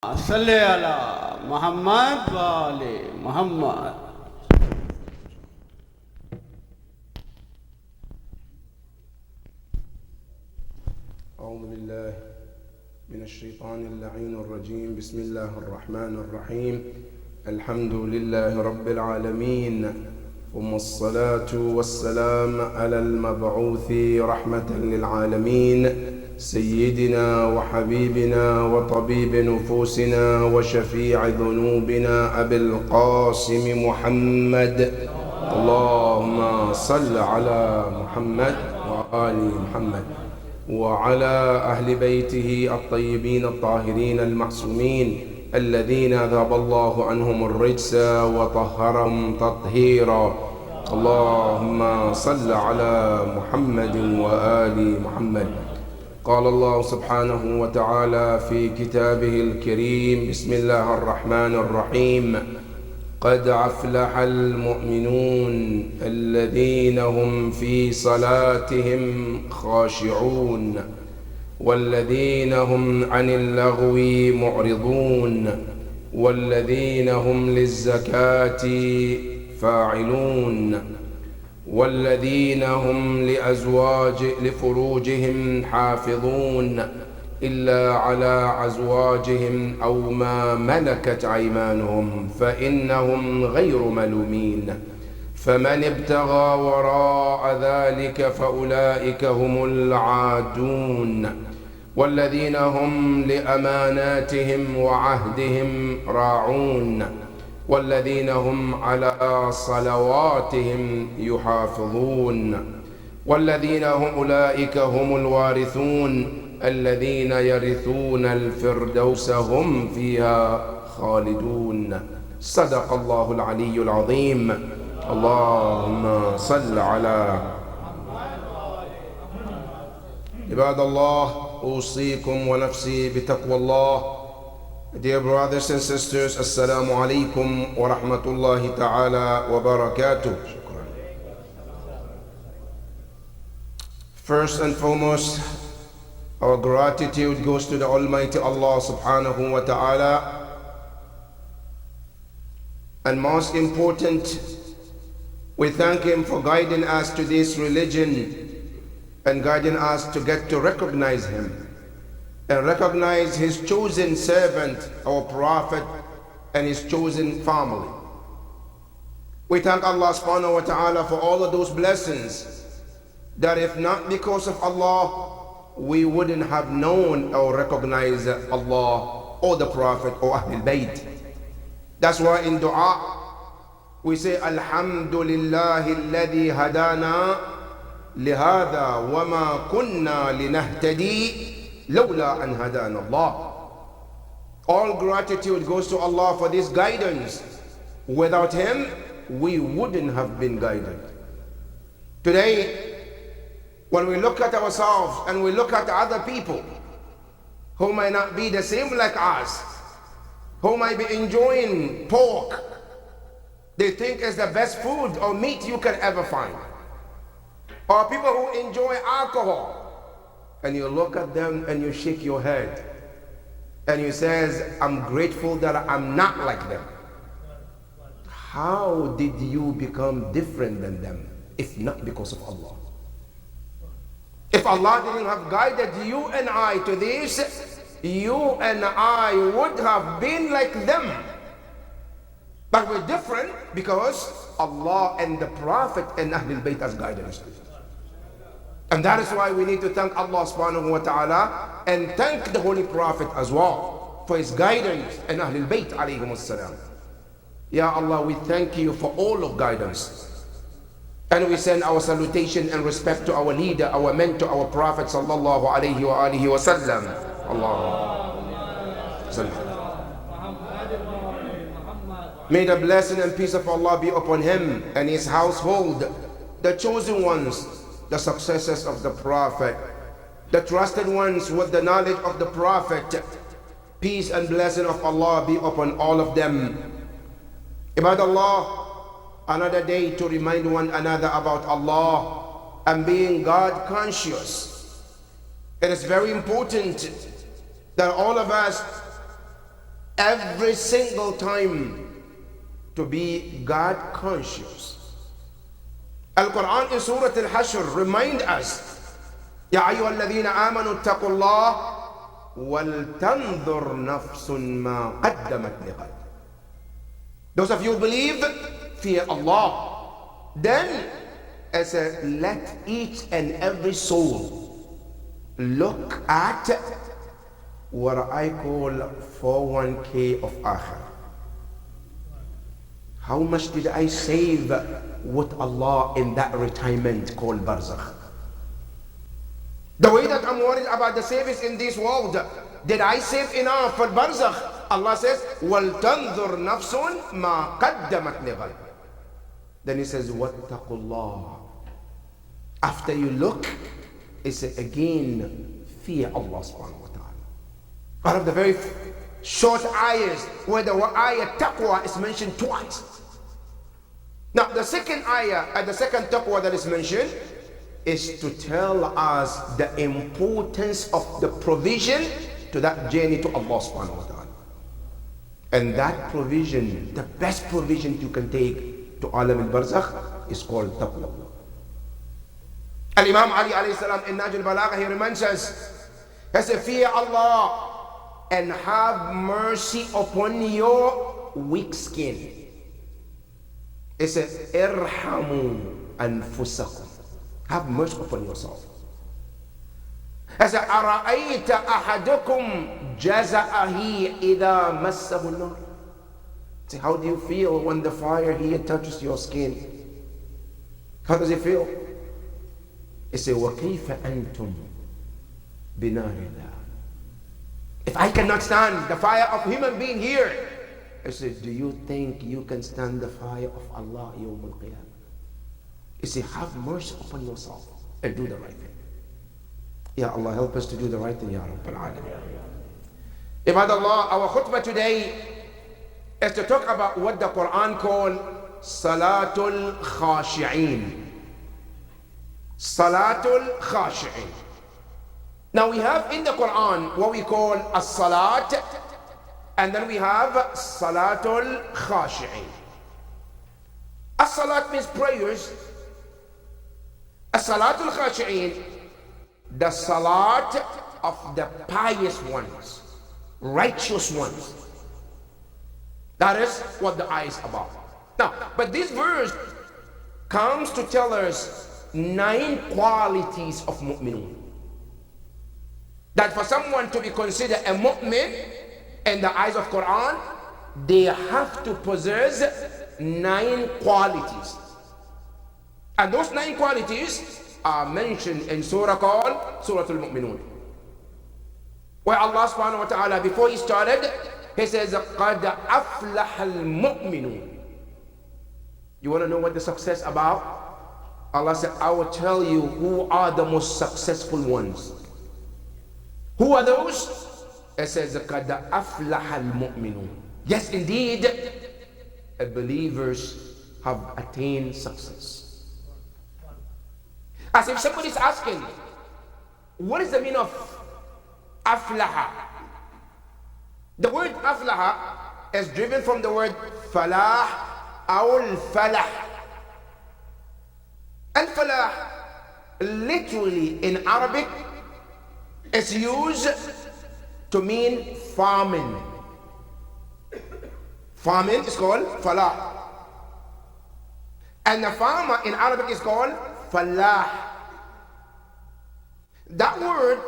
صل على محمد وآل محمد. أعوذ بالله من الشيطان اللعين الرجيم. بسم الله الرحمن الرحيم. الحمد لله رب العالمين، ثم الصلاة والسلام على المبعوث رحمة للعالمين سيدنا وحبيبنا وطبيب نفوسنا وشفيع ذنوبنا أبي القاسم محمد. اللهم صل على محمد وآل محمد وعلى أهل بيته الطيبين الطاهرين المعصومين الذين ذهب الله عنهم الرجس وطهرهم تطهيرا. اللهم صل على محمد وآل محمد. قال الله سبحانه وتعالى في كتابه الكريم: بسم الله الرحمن الرحيم. قد أفلح المؤمنون الذين هم في صلاتهم خاشعون والذين هم عن اللغو معرضون والذين هم للزكاة فاعلون والذين هم لفروجهم حافظون إلا على أزواجهم أو ما ملكت أيمانهم فإنهم غير ملومين. فمن ابتغى وراء ذلك فأولئك هم العادون والذين هم لأماناتهم وعهدهم راعون والذين هم على صلواتهم يحافظون والذين هم أولئك هم الوارثون الذين يرثون الفردوس هم فيها خالدون. صدق الله العلي العظيم. اللهم صل على عباد الله. أوصيكم ونفسي بتقوى الله. Dear brothers and sisters, Assalamu alaikum wa rahmatullahi ta'ala wa barakatuh. First and foremost, our gratitude goes to the Almighty Allah subhanahu wa ta'ala. And most important, we thank Him for guiding us to this religion and guiding us to get to recognize Him and recognize His chosen servant, our Prophet, and His chosen family. We thank Allah subhanahu wa ta'ala for all of those blessings that if not because of Allah, we wouldn't have known or recognized Allah or the Prophet or Ahlul Bayt. That's why in dua we say Alhamdulillahi alladhi hadana lihada wa ma kunna linahtadi lawla an hadana Allah. All gratitude goes to Allah for this guidance. Without Him, we wouldn't have been guided. Today, when we look at ourselves and we look at other people who might not be the same like us, who might be enjoying pork, they think it's the best food or meat you can ever find. Or people who enjoy alcohol, and you look at them and you shake your head and you says, I'm grateful that I'm not like them. How did you become different than them if not because of Allah? If Allah didn't have guided you and I to this, you and I would have been like them. But we're different because Allah and the Prophet and Ahlul Bayt has guided us. And that is why we need to thank Allah subhanahu wa ta'ala and thank the Holy Prophet as well for his guidance and Ahlul Bayt alayhim as-salam. Ya Allah, we thank you for all of guidance. And we send our salutation and respect to our leader, our mentor, our Prophet sallallahu alayhi wa alihi wa sallam. Allah. May the blessing and peace of Allah be upon him and his household, the chosen ones, the successors of the Prophet, the trusted ones with the knowledge of the Prophet. Peace and blessing of Allah be upon all of them. Ibad Allah, another day to remind one another about Allah and being God conscious. It is very important that all of us every single time to be God conscious. Al-Quran in Surah Al-Hashr remind us, يا أيها الذين آمنوا اتقوا الله ولتنظر نفس ما قدمت لغد. Those of you who believe, fear Allah. Then, as a, let each and every soul look at what I call 401k of Akhirah. How much did I save with Allah in that retirement called Barzakh? The way that I'm worried about the savings in this world, did I save enough for Barzakh? Allah says, وَلْتَنْظُرْ نَفْسٌ مَا قَدَّمَتْ لِغَدٍ. Then he says, وَاتَّقُوا اللَّهِ. After you look, he says again, fear Allah subhanahu wa ta'ala. One of the very short ayahs where the ayah taqwa is mentioned twice. Now the second ayah and the second taqwa that is mentioned is to tell us the importance of the provision to that journey to Allah subhanahu wa ta'ala. And that provision, the best provision you can take to Alam al-Barzakh is called taqwa. Al-Imam Ali alayhi salam in Nahj al-Balagha, he reminds us, he says, fear Allah and have mercy upon your weak skin. He says, irhamu anfusakum. Have mercy upon yourself. He says, ara'ayta ahadukum jaza'ahi idha massahu nar. Say, how do you feel when the fire here touches your skin? How does it feel? He says, وَكَيْفَ أَنْتُمْ بِنَارِ اللَّهِ. If I cannot stand the fire of human being here, he said, do you think you can stand the fire of Allah yawm al-qiyamah? He said, have mercy upon yourself and do the right thing. Ya Allah, help us to do the right thing, Ya Rabbal Alameen. Ibad Allah, our khutbah today is to talk about what the Quran called Salatul Khashi'een. Salatul Khashi'een. Now we have in the Quran what we call as-salat, and then we have Salatul Khashi'een. As-salat means prayers. As-salatul Khashi'een, the salat of the pious ones, righteous ones. That is what the ayah is about. Now, but this verse comes to tell us 9 qualities of mu'minun. That for someone to be considered a mu'min in the eyes of Quran, they have to possess 9 qualities. And those 9 qualities are mentioned in surah called Surah Al-Mu'minun, where Allah subhanahu wa ta'ala, before he started, he says, قَدْ أَفْلَحَ الْمُؤْمِنُونَ. You want to know what the success about? Allah said, I will tell you who are the most successful ones. Who are those? It says, قَدْ أَفْلَحَ الْمُؤْمِنُونَ. Yes, indeed, believers have attained success. As if somebody is asking, what is the meaning of aflaha? The word aflaha is driven from the word falah or falah. And falah, literally in Arabic, is used to mean farming. Farming is called falah. And the farmer in Arabic is called falah. That word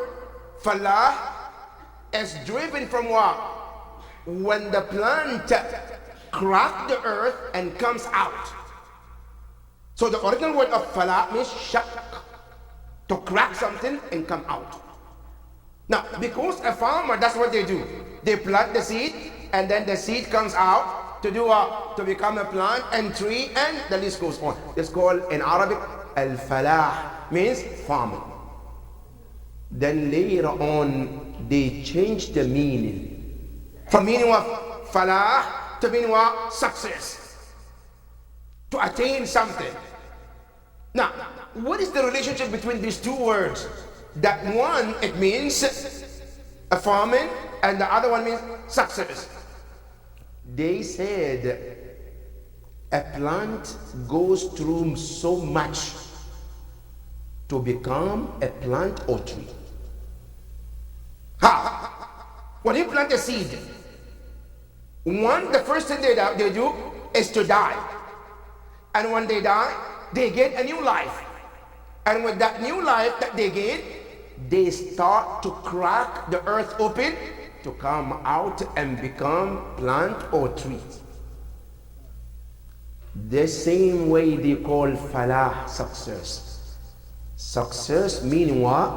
falah is driven from what? When the plant cracks the earth and comes out. So the original word of falah means shak, to crack something and come out. Now, because a farmer, that's what they do. They plant the seed, and then the seed comes out to do what? To become a plant and tree, and the list goes on. It's called in Arabic al-falah, means farming. Then later on, they changed the meaning from meaning of falah to meaning of success, to attain something. Now, what is the relationship between these two words? That one, it means a farming, and the other one means success. They said a plant goes through so much to become a plant or tree. How? When you plant a seed, the first thing they do is to die. And when they die, they get a new life. And with that new life that they gain, they start to crack the earth open to come out and become plant or tree. The same way they call falah success. Success meaning what?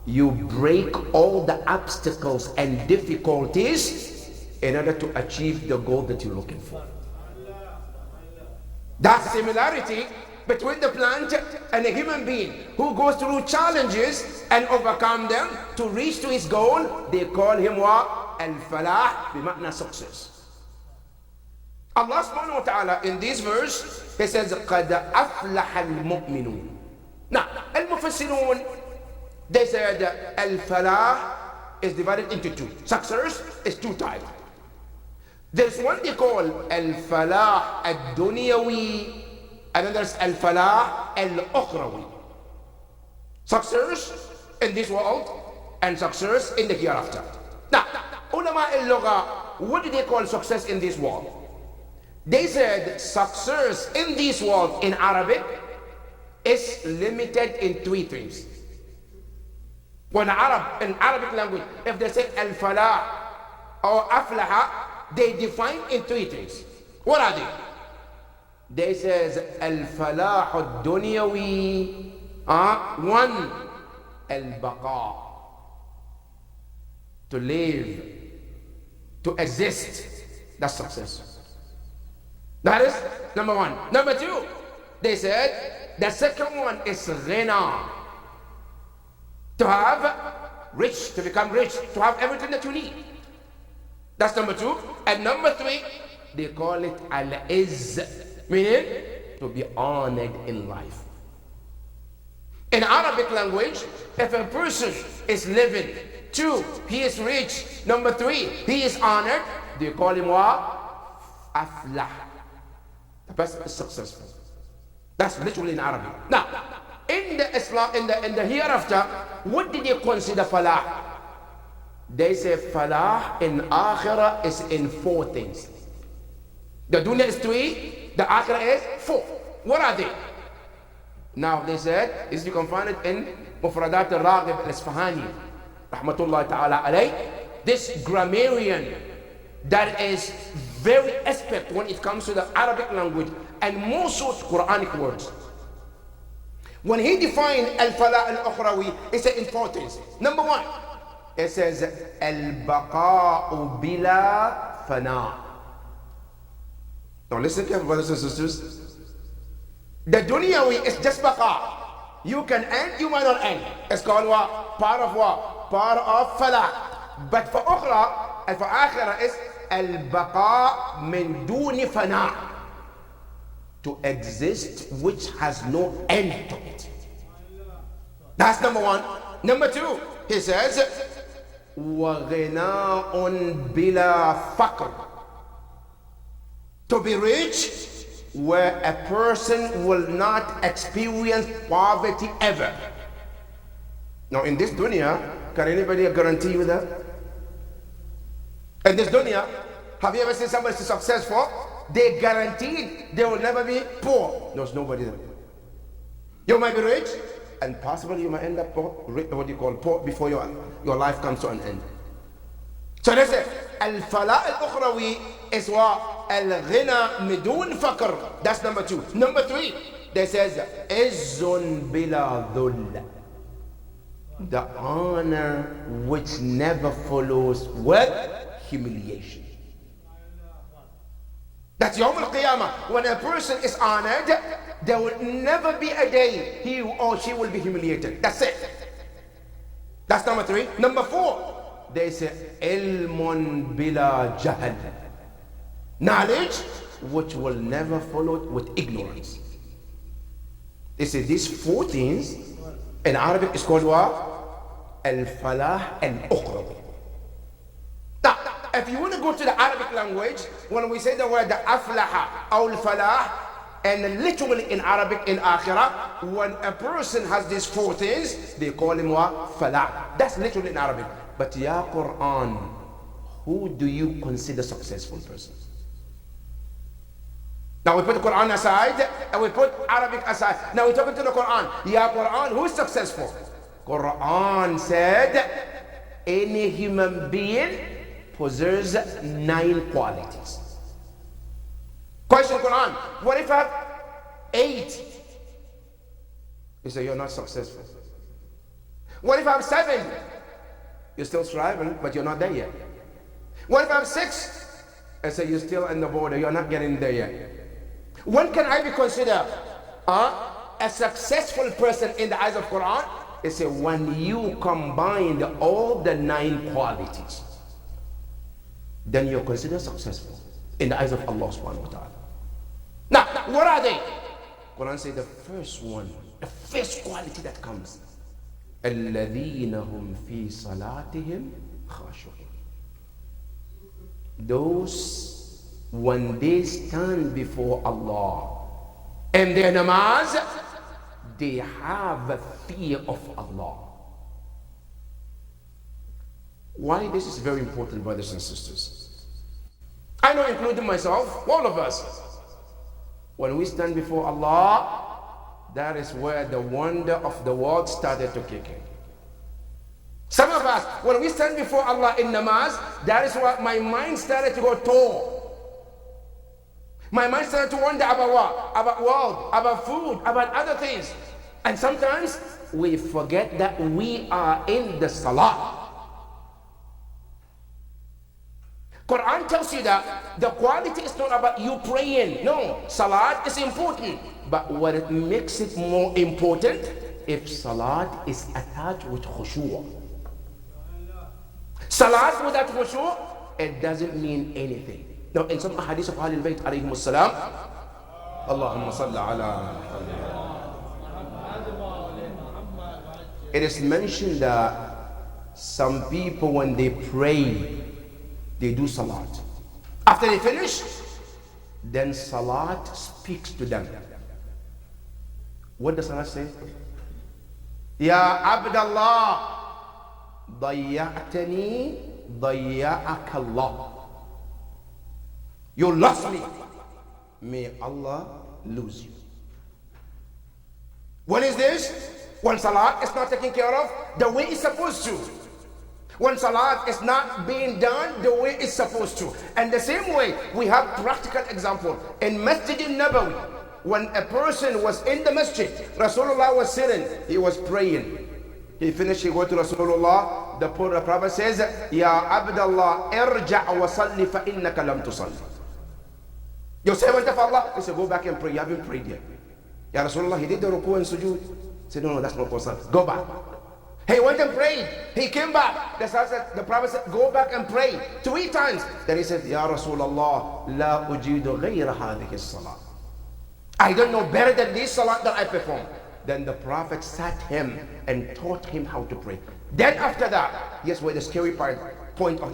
You break all the obstacles and difficulties in order to achieve the goal that you're looking for. That similarity between the plant and a human being who goes through challenges and overcome them to reach to his goal, they call him what? Al-falah, bima'na success. Allah subhanahu wa ta'ala in this verse, he says, قَدْ أَفْلَحَ الْمُؤْمِنُونَ. Now, al-mufassirun, they said al-falah is divided into two. Success is two types. There's one they call al-falah al-dunyawi, and then there's al-falah al-ukhrawi. Success in this world and success in the hereafter. Now, ulama al-lugha, what do they call success in this world? They said success in this world in Arabic is limited in three things. When in Arabic language, if they say al-falah or aflaha, they define in three things. What are they? They says al-falah al-dunyawi, one, al-baqa, to live, to exist, that's success. That is number one. Number two, they said the second one is ghina, to have rich, to become rich, to have everything that you need. That's number two. And number three, they call it al-izz, meaning to be honored in life. In Arabic language, if a person is living, two, he is rich, number three, he is honored, they call him what? Aflah. The person is successful. That's literally in Arabic. Now, in the Islam, in the hereafter, what did they consider falah? They say falah in akhirah is in four things. The dunya is three, the akhirah is four. What are they? Now they said, as you can find it in Mufradat al-Raghib al-Isfahani, rahmatullahi ta'ala alayh, this grammarian that is very expert when it comes to the Arabic language and most of Quranic words. When he defined al-falah al-ukhrawi, he said in four things. Number one, it says al-baqa'u bila fana. Now listen carefully, brothers and sisters. The dunyawi is just baqa. You can end, you might not end. It's called what? Part of what? Part of falah. But for ukhra and for akhirah is al-baqa min duni fana, to exist which has no end to it. That's number one. Number two, he says wa ghina'un bila faqr, to be rich where a person will not experience poverty ever. Now in this dunya, can anybody guarantee you that? In this dunya, have you ever seen somebody successful? They guaranteed they will never be poor. There's nobody there. You might be rich, and possibly you might end up poor, what you call poor, before your life comes to an end. So they say, al-falah al-ukhrawi is what? Al-ghina midun faqr. That's number two. Number three, they says, izzun bila dhull, the honor which never follows with humiliation. That's Yawm al-Qiyamah. When a person is honored, there will never be a day he or she will be humiliated. That's it. That's number three. Number four, they say ilmun bila jahl, knowledge which will never follow with ignorance. They say these four things in Arabic is called what? Al-falah al-ukhrawi. Now, if you want to go to the Arabic language, when we say the word aflaha or falah, and literally in Arabic in Akhirah, when a person has these four things, they call him what? Falah. That's literally in Arabic. But ya Quran, who do you consider successful person? Now we put the Quran aside and we put Arabic aside. Now we're talking to the Quran. Ya Quran, who is successful? Quran said any human being possesses 9 qualities. Question Quran, what if I have 8? You say you're not successful. What if I have 7? You're still striving, but you're not there yet. What if I have 6? I say you're still in the border, you're not getting there yet. When can I be considered a successful person in the eyes of Quran? It says when you combine all the 9 qualities, then you're considered successful in the eyes of Allah subhanahu wa ta'ala. Now, what are they? Quran says the first one, the first quality that comes, الَّذِينَ هُمْ فِي صَلَاتِهِمْ خَاشِعُونَ. Those, when they stand before Allah and their namaz, they have a fear of Allah. Why this is very important, brothers and sisters? I know, including myself, all of us, when we stand before Allah, that is where the wonder of the world started to kick in. Some of us, when we stand before Allah in namaz, that is what my mind started to go tall. My mind started to wonder about what? About world, about food, about other things. And sometimes we forget that we are in the salah. Quran tells you that the quality is not about you praying. No, salat is important. But what it makes it more important, if salat is attached with khushu'. Salat without khushu', it doesn't mean anything. Now in some hadith of Ahlul Bayt alayhimus salam, Allahumma salli ala Muhammad. It is mentioned that some people when they pray, they do salat. After they finish, then salat speaks to them. What does salat say? Ya Abdallah, dayya'tani, dayya'aka Allah. You lost me. May Allah lose you. What is this? When salat is not taken care of the way it's supposed to. When salat is not being done the way it's supposed to. And the same way, we have practical example. In Masjid al-Nabawi, when a person was in the masjid, Rasulullah was sitting, he was praying. He finished, he went to Rasulullah, the Prophet says, Ya Abdallah, irja' wa salli fa innaka lam tusalli. Your servant of Allah, he said, go back and pray, you haven't prayed yet. Ya Rasulullah, he did the ruku and sujood. He said, no, that's not possible. Go back. He went and prayed. He came back. The Prophet said, go back and pray 3 times. Then he said, Ya Rasulullah, la ujidu ghayra hadhihi salat. I don't know better than this salat that I perform. Then the Prophet sat him and taught him how to pray. Then after that, yes, where the scary point of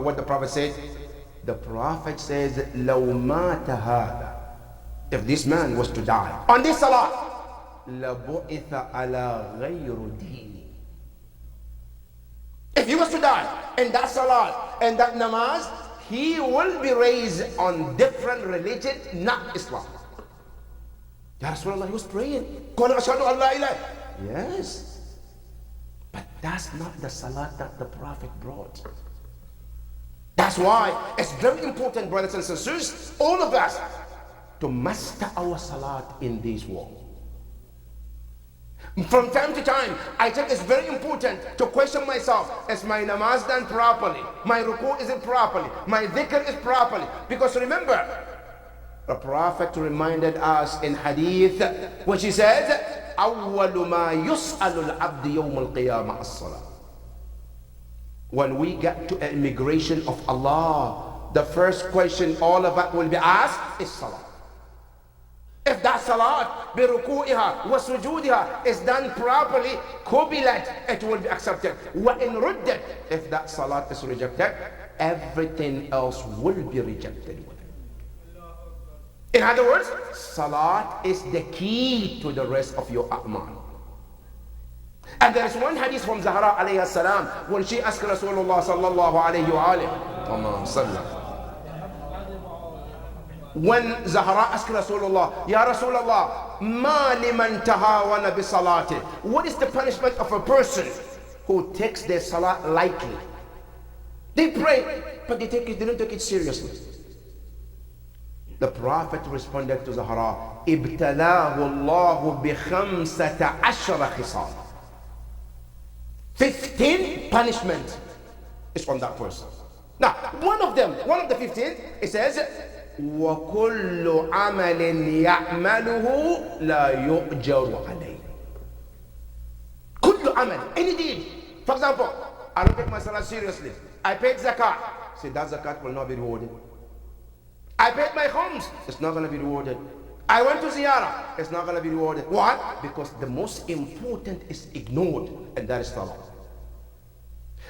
what the Prophet said, the Prophet says, لَوْ مَاتَ هَذَا. If this man was to die on this salat, لَبُعِثَ عَلَى غَيْرُ دِينِ. If he was to die in that salat and that namaz, he will be raised on different religion, not Islam. Ya Rasulullah, he was praying. Qala ashhadu an la ilaha. Yes. But that's not the salat that the Prophet brought. That's why it's very important, brothers and sisters, all of us, to master our salat in this world. From time to time, I think it's very important to question myself. Is my namaz done properly? My ruku isn't properly? My dhikr is properly? Because remember, the Prophet reminded us in hadith, which he said, أَوَّلُ مَا يُسْأَلُ الْعَبْدِ يَوْمَ الْقِيَامَةِ الصَّلَاةِ. When we get to an immigration of Allah, the first question all of us will be asked is salat. If that salat, biruku'iha wa sujudiha, is done properly, kubilat, it will be accepted. Wa in ruddat, if that salat is rejected, everything else will be rejected with it. In other words, salat is the key to the rest of your a'mal. And there is one hadith from Zahra alayhi salam when she asked Rasulullah sallallahu alayhi wa sallam. When Zahra asked Rasulullah, Ya Rasulullah, ma liman tahawana bi salati. What is the punishment of a person who takes their salat lightly? They pray, but they don't take it seriously. The Prophet responded to Zahra, Ibtalahu Allahu bi khamsata ashra khisal. 15 punishment is on that person. Now, one of the 15, it says, وَكُلُّ عَمَلٍ يَعْمَلُهُ لَا يُؤْجَرُ عَلَيْهِ. كُلُّ عَمَلٍ, any deed. For example, I don't take my salah seriously. I paid zakat. Say that zakat will not be rewarded. I paid my khums. It's not going to be rewarded. I went to ziyarah. It's not going to be rewarded. Why? Because the most important is ignored, and that is salah.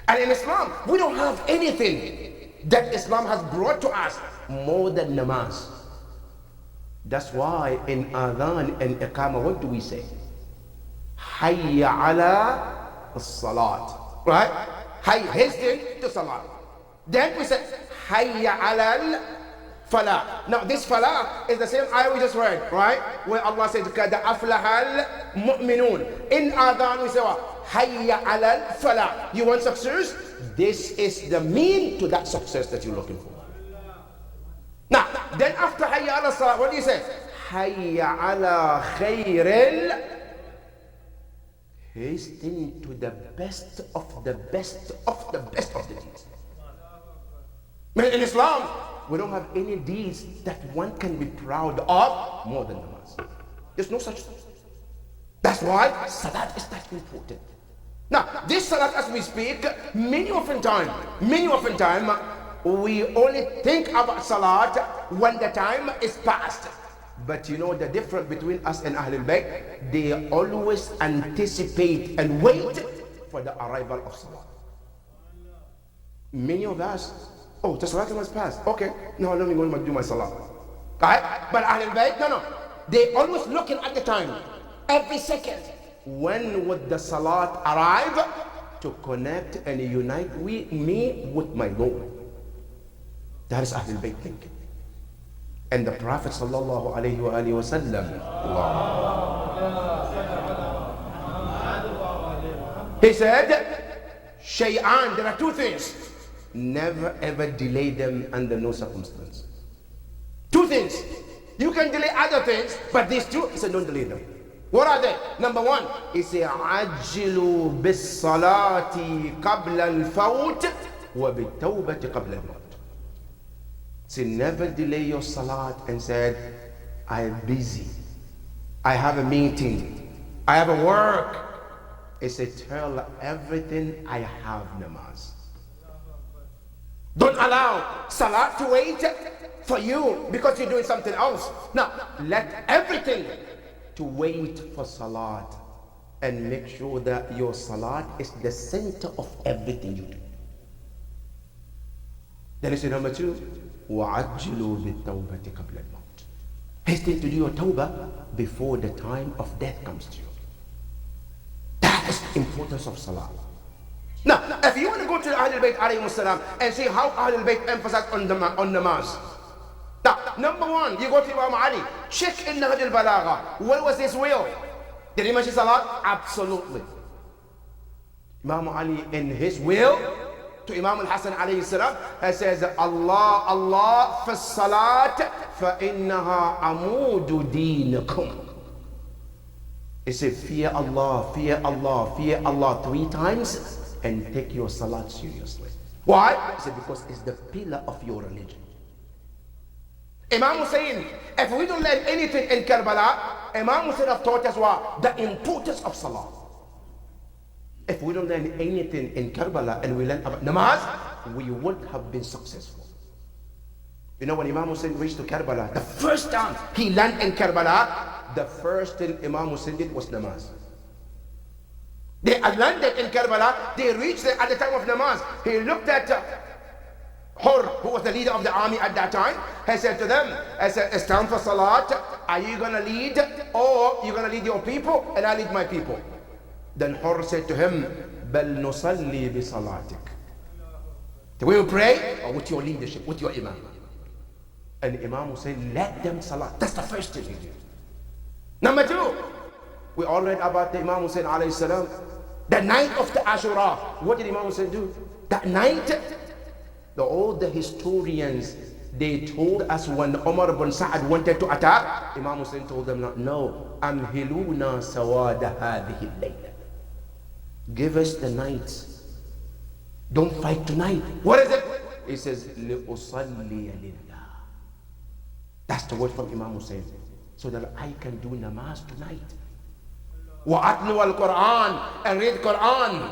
And in Islam, we don't have anything that Islam has brought to us more than namaz. That's why in adhan and iqamah, what do we say? Hayya ala as-salat. Right? Hasten to salat. Then we say Hayya ala al-falah. Now this falah is the same ayah we just read, right? Where Allah says Kada aflaha al-mu'minun. In adhan we say Hayya ala al-falah. You want success? This is the mean to that success that you're looking for. Now, then after Hayya ala salat, what do you say? Hayya ala khairil. Hasten to the best of the best of the best of the deeds. In Islam, we don't have any deeds that one can be proud of more than namaz. There's no such thing. That's why salat is that important. Now, this salat as we speak, many often time, we only think about salat when the time is past. But you know the difference between us and Ahlul Bayt? They always anticipate and wait for the arrival of salat. Many of us, oh, the salat was passed. Okay, now let me go and do my salat. Right? But Ahlul Bayt, no. They always looking at the time, every second. When would the salat arrive to connect and unite me with my Lord? That is Ahlul Bayt thinking. And the Prophet sallallahu alayhi wa sallam, he said, Shay'an, there are two things. Never ever delay them under no circumstance. Two things. You can delay other things, but these two, he said, don't delay them. What are they? Number one, he said, عَجِّلُوا بِالصَّلَاةِ قَبْلَ الْفَوْتِ وَبِالتَّوْبَةِ قَبْلَ الْمَوْتِ. Say, never delay your salat and said, I am busy. I have a meeting. I have a work. He said, tell everything I have namaz. Don't allow salat to wait for you because you're doing something else. Now, let everything to wait for salat and make sure that your salat is the center of everything you do. Then he said, number two, وَعَجِّلُوا بِالتَّوْبَةِ قَبْلَ الْمَوْتِ. Hasten to do your tawbah before the time of death comes to you. That is the importance of salah. Now, if you want to go to Ahlul Bayt alayhi salam and see how Ahlul Bayt emphasize on namaz. Now, number one, you go to Imam Ali, check in Nahj al-Balagha. What was his will? Did he mention salat? Absolutely. Imam Ali in his will to Imam al-Hasan alayhi salam, he says, Allah fi salat fa innaha amudu deenakum. He said, fear Allah, fear Allah, fear Allah 3 times and take your salat seriously. Why? He said, because it's the pillar of your religion. Imam Hussein, if we don't learn anything in Karbala, Imam Hussein have taught us what? The importance of salah. If we don't learn anything in Karbala and we learn about namaz, we would have been successful. You know, when Imam Hussein reached to Karbala, the first time he landed in Karbala, the first thing Imam Hussein did was namaz. They landed in Karbala, they reached there at the time of namaz. He looked at Hur, who was the leader of the army at that time, he said to them, I said, it's time for salat. Are you going to lead, or you going to lead your people and I lead my people? Then Hur said to him, bal nusalli bi salatik. We will pray or with your leadership, with your imam. And Imam will say, let them salat. That's the first thing he did. Number two, we all read about the Imam Hussein alayhi salam. The night of the Ashura, what did Imam Hussein do? That night, all the historians, they told us when Umar ibn Sa'ad wanted to attack, Imam Hussein told them, no, amhiluna sawada hadhihi al-layla. Give us the night. Don't fight tonight. What is it? He says, li'usalli lillah. That's the word from Imam Hussein. So that I can do namaz tonight. وَأَتْلُوَ الْقُرْآنِ and read Quran.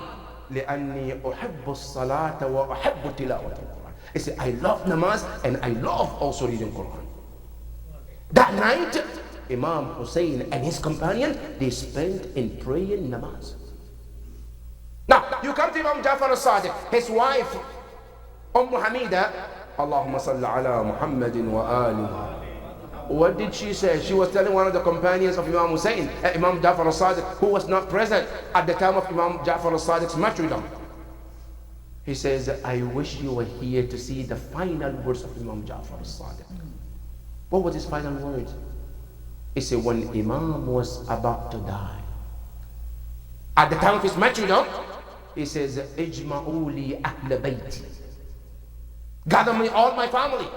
لِأَنِّي أُحِبُّ الصَّلَاةَ وَأُحِبُّ تِلَاوَةَ الْقُرْآنِ. He said, I love namaz and I love also reading Quran. That night, Imam Hussein and his companion, they spent in praying namaz. Now, you come to Imam Jafar al-Sadiq, his wife, Hamida, Allahumma salli ala Muhammadin wa alihi. What did she say? She was telling one of the companions of Imam Hussein, Imam Jafar al-Sadiq, who was not present at the time of Imam Jafar al-Sadiq's martyrdom. He says, I wish you were here to see the final words of Imam Jafar al-Sadiq. What was his final words? He said, when Imam was about to die, at the time of his martyrdom, he says, Ijma'u li ahla bayti. Gather me all my family.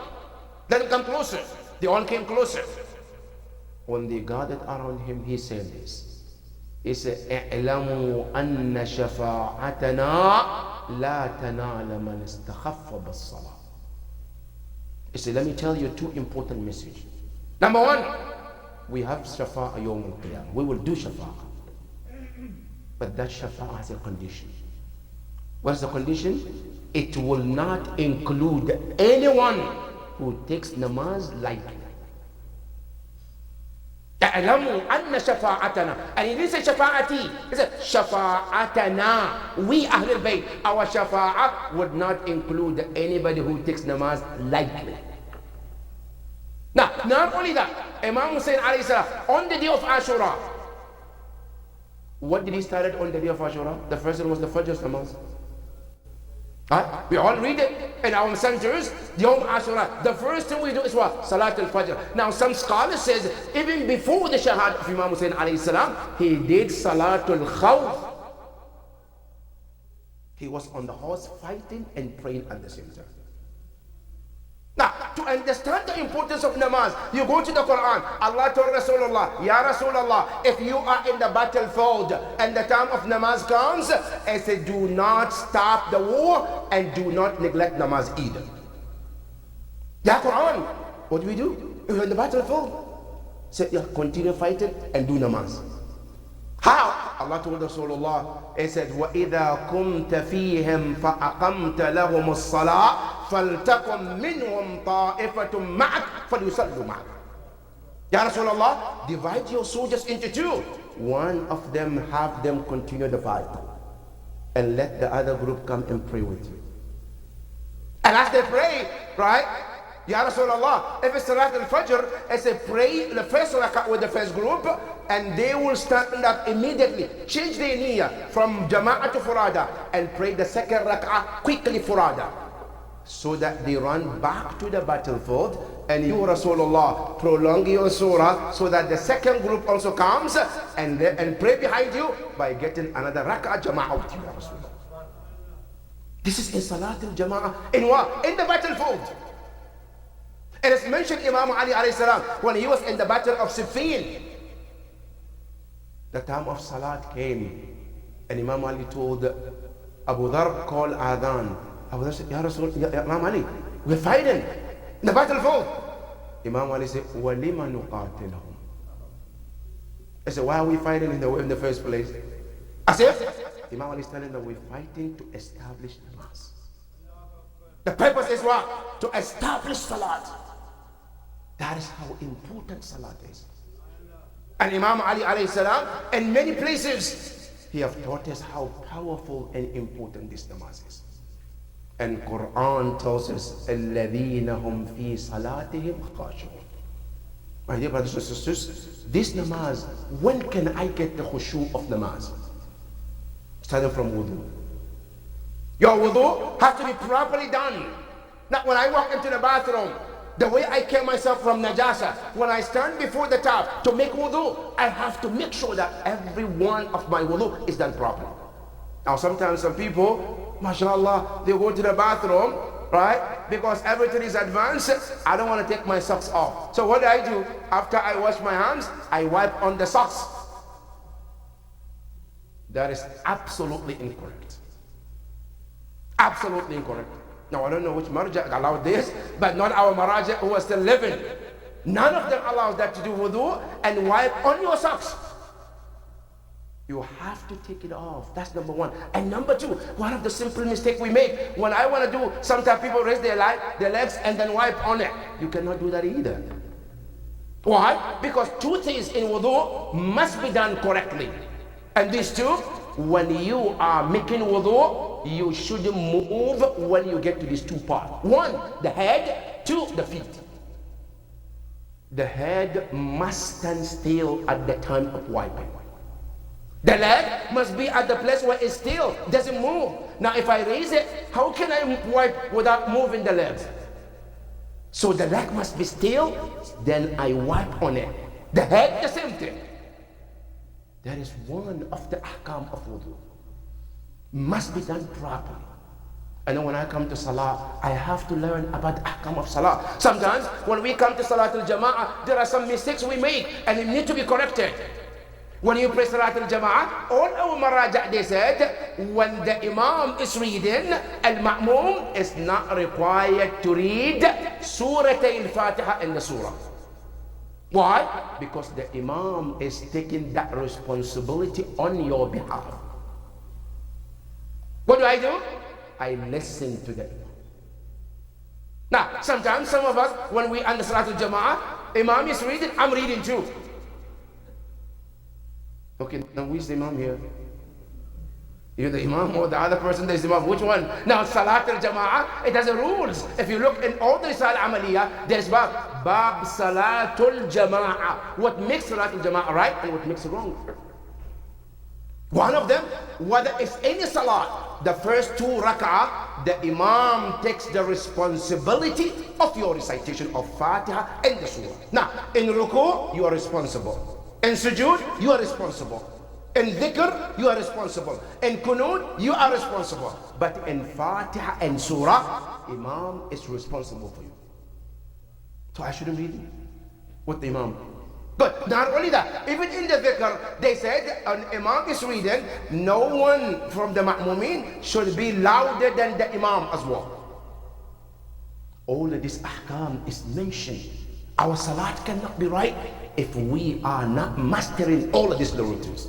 Let them come closer. They all came closer. When they gathered around him, he said this. He said, اعلموا أن شفاعتنا لا تنال من استخف بالصلاة. He said, let me tell you two important messages. Number one, we have shafa'a yawm al-qiyamah. We will do shafa'a. But that shafa'a has a condition. What is the condition? It will not include anyone who takes namaz lightly. تعلموا أن شفاعتنا, and he didn't say shafa'ati, he said shafa'atana. We Ahlul Bayt, our shafa'at would not include anybody who takes namaz lightly. Now, not only that, Imam Hussein alayhi salam, on the day of Ashura, what did he start on the day of Ashura? The first one was the Fajr namaz. We all read it in our centers, Yawm Ashura. The first thing we do is what? Salat al-Fajr. Now some scholars says, even before the Shahad of Imam Hussein alayhi salam, he did Salat al-Khawf. He was on the horse fighting and praying at the same time. Now, to understand the importance of namaz, you go to the Quran. Allah told Rasulullah, Ya Rasulullah, if you are in the battlefield and the time of namaz comes, I say, do not stop the war and do not neglect namaz either. Ya Quran, what do we do? If you're in the battlefield, say, yeah, continue fighting and do namaz. How? Allah told Rasulullah, He said, وَإِذَا كُمْتَ فِيهِمْ فَأَقَمْتَ لَهُمُ الصَّلَاةِ فَلْتَقُمْ مِنْهُمْ طَائِفَةٌ مَعَكَ فَلْيُصَلُّوا مَعَكَ. Ya Rasulullah, divide your soldiers into two. One of them, have them continue the fight, and let the other group come and pray with you. And as they pray, right? Ya Rasulullah, if it's Salat al-Fajr, as they pray the first rak'ah with the first group, and they will stand up immediately, change their niyyah from jama'ah to furada, and pray the second rak'ah quickly furada, so that they run back to the battlefield, and you, Rasulullah, prolong your surah, so that the second group also comes, and pray behind you by getting another rak'ah jama'ah with you, Ya Rasulullah. This is in Salat al-Jama'ah. In what? In the battlefield. It is mentioned Imam Ali alayhi salam, when he was in the battle of Siffin, the time of Salat came, and Imam Ali told Abu Dhar, call Adhan. Abu Dhar said, Ya Rasul, Ya Imam Ali, we're fighting in the battlefield. Imam Ali said, وَلِمَ نُقَاتِلَهُمْ. I said, why are we fighting in the first place? As if Imam Ali is telling them, we're fighting to establish namaz. The purpose is what? To establish Salat. That is how important Salat is. And Imam Ali alayhi salam, in many places, he have taught us how powerful and important this namaz is. And Quran tells us, الَّذِينَ هُمْ فِي صَلَاتِهِمْ خَاشِعُونَ. My dear brothers and sisters, this namaz, when can I get the khushu of namaz? Starting from wudu. Your wudu has to be properly done. Not when I walk into the bathroom, the way I care myself from najasa, when I stand before the tap to make wudu, I have to make sure that every one of my wudu is done properly. Now sometimes some people, mashallah, they go to the bathroom, right? Because everything is advanced, I don't want to take my socks off. So what do? After I wash my hands, I wipe on the socks. That is absolutely incorrect. Absolutely incorrect. Now I don't know which marja allowed this, but not our maraja who are still living. None of them allows that to do wudu and wipe on your socks. You have to take it off. That's number one. And number two, one of the simple mistakes we make, when I want to do, sometimes people raise their legs and then wipe on it. You cannot do that either. Why? Because two things in wudu must be done correctly. And these two, when you are making wudu, you should move when you get to these two parts. One, the head. Two, the feet. The head must stand still at the time of wiping. The leg must be at the place where it's still, doesn't move. Now if I raise it, how can I wipe without moving the legs? So the leg must be still, then I wipe on it. The head, the same thing. That is one of the ahkam of wudu. Must be done properly. And then when I come to salah, I have to learn about the ahkam of salah. Sometimes when we come to Salatul Jama'ah, there are some mistakes we make and they need to be corrected. When you pray Salatul Jama'ah, all our maraja, they said, when the imam is reading, al-ma'mum is not required to read Surah al-Fatiha in the surah. Why? Because the imam is taking that responsibility on your behalf. What do? I listen to the imam. Now, sometimes some of us, when we understand Salatul Jama'ah, imam is reading, I'm reading too. Okay, now who's the imam here? You're the imam or the other person that is the imam? Which one? Now, Salat al-Jama'ah, it has rules. If you look in all the Risal Amaliyah, there's Bab Salatul Jama'ah. What makes Salatul Jama'ah right and what makes it wrong. One of them, whether it's any Salat, the first two rak'ah, the imam takes the responsibility of your recitation of Fatiha and the Surah. Now, in Ruku, you are responsible. In sujood, you are responsible. In dhikr, you are responsible. In kunut, you are responsible. But in Fatiha and Surah, Imam is responsible for you. So I shouldn't read with the Imam. But not only that, even in the dhikr, they said an Imam is reading, no one from the ma'mumin should be louder than the Imam as well. All of this ahkam is mentioned. Our salat cannot be right if we are not mastering all of these little routines.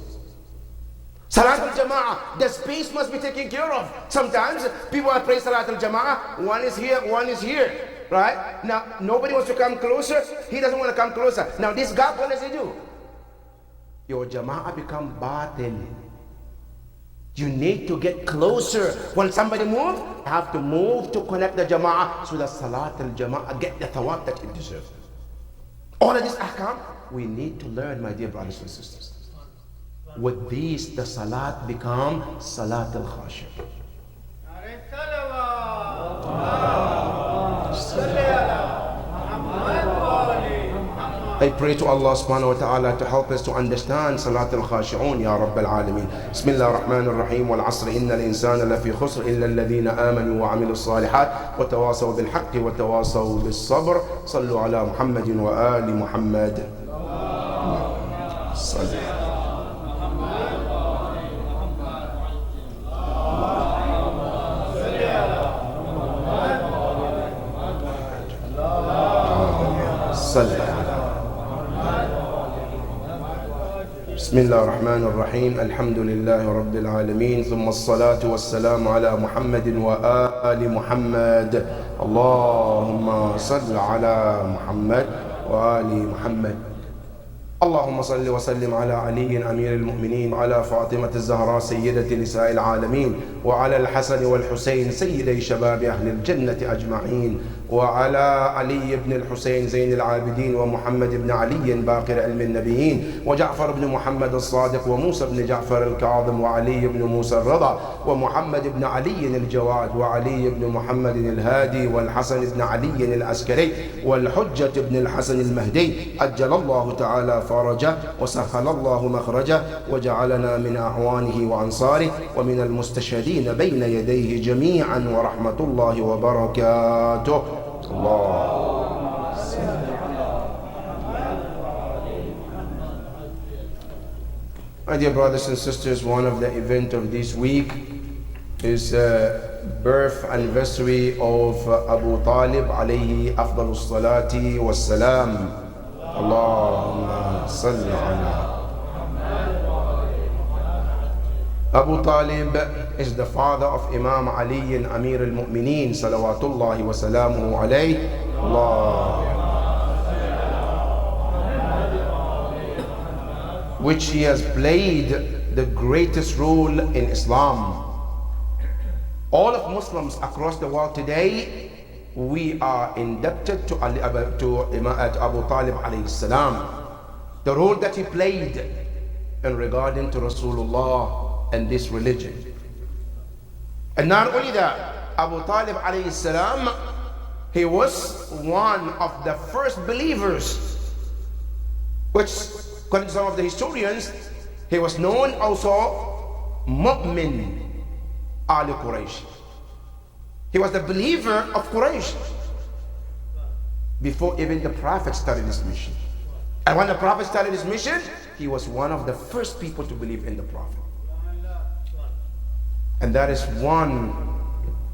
Salat al-Jama'ah, the space must be taken care of. Sometimes people are praying Salat al-Jama'ah, one is here, one is here, right? Now, nobody wants to come closer, he doesn't want to come closer. Now this gap, what does he do? Your Jama'ah become batil. You need to get closer. When somebody moves, you have to move to connect the Jama'ah so that Salat al-Jama'ah get the thawab that it deserves. All of this ahkam, we need to learn, my dear brothers and sisters. With these, the salat become Salat al-Khashi. I pray to Allah subhanahu wa ta'ala to help us to understand Salat al-Khashi'un, Ya Rabb al-Alameen. Bismillah ar-Rahman ar-Rahim, wal-'asr, inna al-insana lafi khusr, illa alladhina amanu wa 'amilu s-salihat, wa tawasaw bil-haqqi wa tawasaw bis-sabr. Sallu ala Muhammadin wa ali Muhammad. Sallu. Sallu. بسم الله الرحمن الرحيم الحمد لله رب العالمين ثم الصلاة والسلام على محمد وآل محمد اللهم صل على محمد وآل محمد اللهم صل وسلم على علي أمير المؤمنين وعلى فاطمة الزهراء سيدة نساء العالمين وعلى الحسن والحسين سيدي شباب أهل الجنة أجمعين وعلى علي بن الحسين زين العابدين ومحمد بن علي باقر علم النبيين وجعفر بن محمد الصادق وموسى بن جعفر الكاظم وعلي بن موسى الرضا ومحمد بن علي الجواد وعلي بن محمد الهادي والحسن بن علي العسكري والحجة بن الحسن المهدي أجل الله تعالى فرجه وسهل الله مخرجه وجعلنا من أعوانه وأنصاره ومن المستشهدين بين يديه جميعا ورحمة الله وبركاته. My dear brothers and sisters, one of the events of this week is birth anniversary of Abu Talib alayhi afdalus salati was salam. Allahumma salli ala. Abu Talib is the father of Imam Ali Amir al-Mu'mineen salawatullahi wa salamuhu alayhi. Which he has played the greatest role in Islam. All of Muslims across the world today, we are indebted to Abu Talib alayhi salam. The role that he played in regarding to Rasulullah and this religion. And not only that, Abu Talib alayhi salam, he was one of the first believers, which according to some of the historians, he was known also Mu'min Ali Quraysh. He was the believer of Quraysh before even the Prophet started his mission. And when the Prophet started his mission, he was one of the first people to believe in the Prophet. And that is one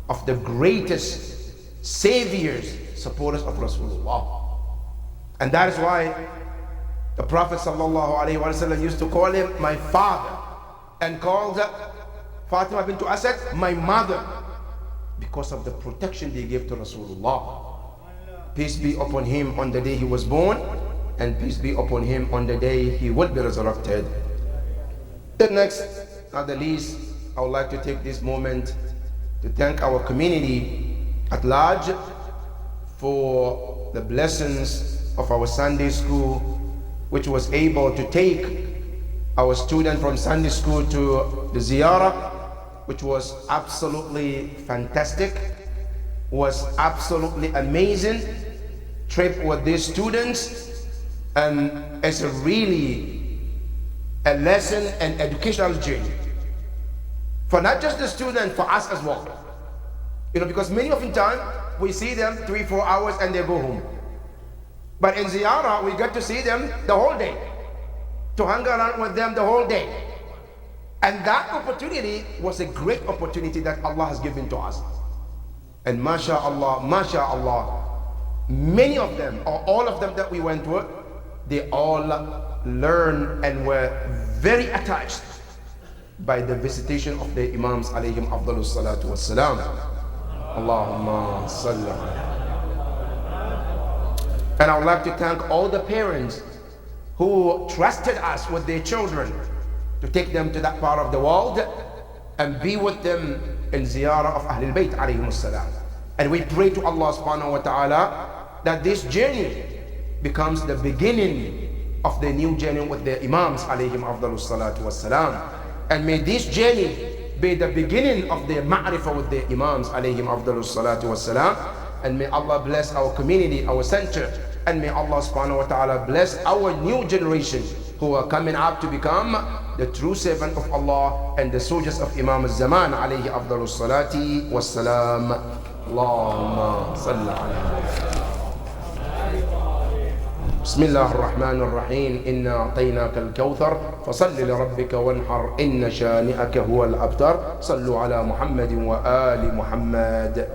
of the greatest saviors, supporters of Rasulullah. And that is why the Prophet ﷺ used to call him my father and called Fatima bint Asad my mother because of the protection they gave to Rasulullah. Peace be upon him on the day he was born, and peace be upon him on the day he will be resurrected. Then next, not the least, I would like to take this moment to thank our community at large for the blessings of our Sunday school, which was able to take our student from Sunday school to the ziyarah, which was absolutely fantastic, was absolutely amazing trip with these students, and it's a really a lesson and educational journey for not just the student, for us as well. You know, because many of the time we see them 3-4 hours and they go home. But in ziyarah, we get to see them the whole day, to hang around with them the whole day. And that opportunity was a great opportunity that Allah has given to us. And mashallah, many of them, or all of them that we went with, they all learned and were very attached by the visitation of the Imams alayhim afdalus salatu wassalam. Allahumma salli. And I would like to thank all the parents who trusted us with their children to take them to that part of the world and be with them in ziyarah of Ahlul Bayt alayhim salam. And we pray to Allah subhanahu wa ta'ala that this journey becomes the beginning of the new journey with the Imams alayhim afdalus salatu wassalam. And may this journey be the beginning of the ma'rifah with the Imams alayhim afdalus salatu wassalam. And may Allah bless our community, our center, and may Allah subhanahu wa ta'ala bless our new generation who are coming up to become the true servant of Allah and the soldiers of Imam al-Zaman alayhi afdalus salati wassalam. Allahumma salli ala. بسم الله الرحمن الرحيم إنا أعطيناك الكوثر فصل لربك وانحر إن شانئك هو الأبتر صلوا على محمد وآل محمد.